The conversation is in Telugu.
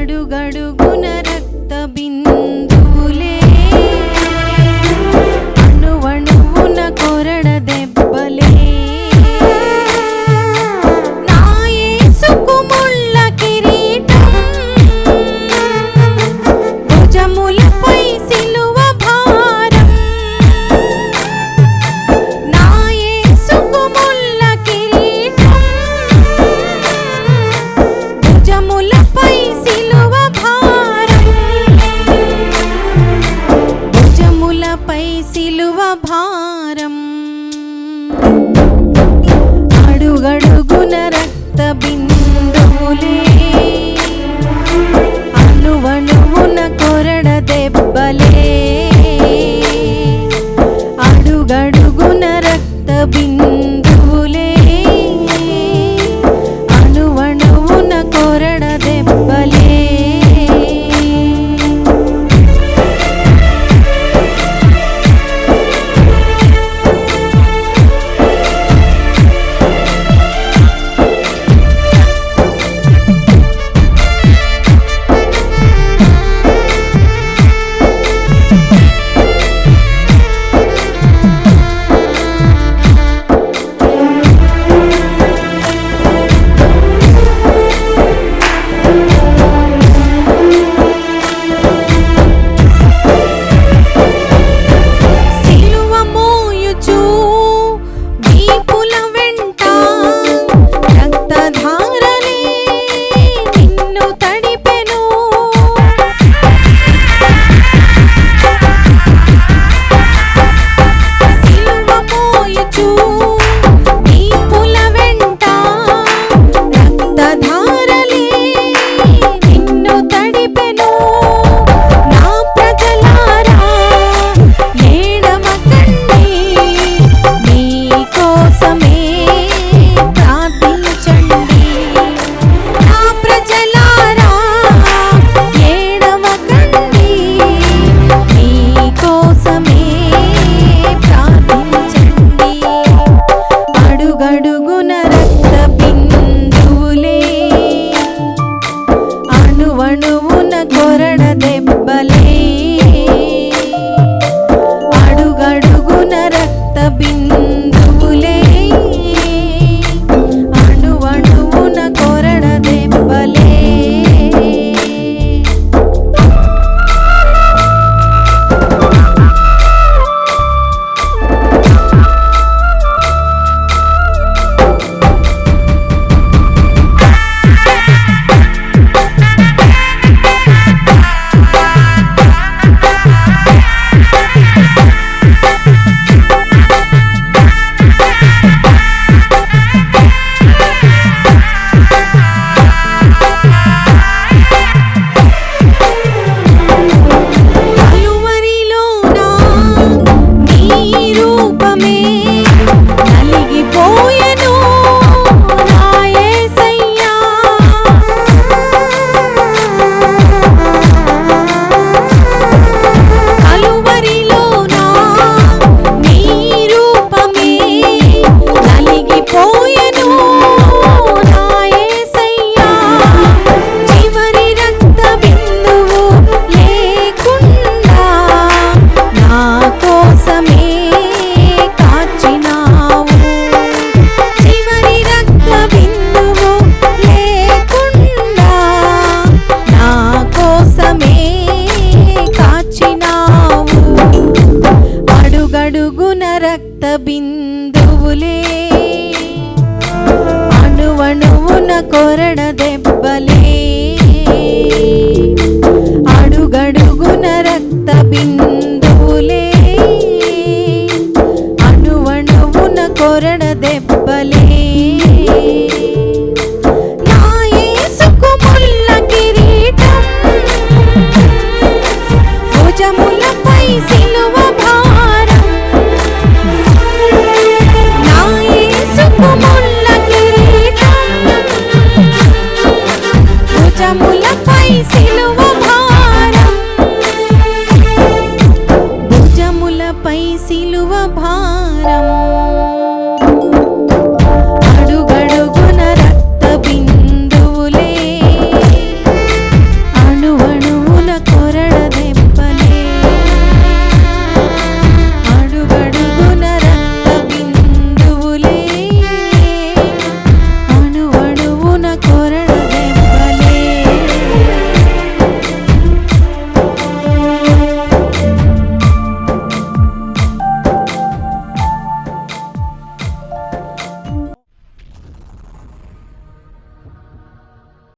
అడుగడుగున రక్త బిందువులే అణువణువున కొరడ దెబ్బలే నా యేసుకు ముళ్ళ కిరీటం భుజములపై సిలువ భారం నా యేసుకు ముళ్ళ కిరీటం భుజములపై సిలువ భారం భుజములపై సిలువ భారం అడుగడుగున రక్త బిందువులే అణువణువున కొరడ దెబ్బలే అడుగడుగున రక్త బిందువులే అణువణువున కొరడ దెబ్బలే అణువణువున కొరడ దెబ్బలే అడుగడుగున రక్త బిందువులే అణువణువున కొరడ దెబ్బలే అడుగడుగున రక్త బిందువులే అణువణువున కొరడ దెబ్బలే అడుగడుగున రక్త బిందువులే అణువణువున కొరడ దెబ్బలే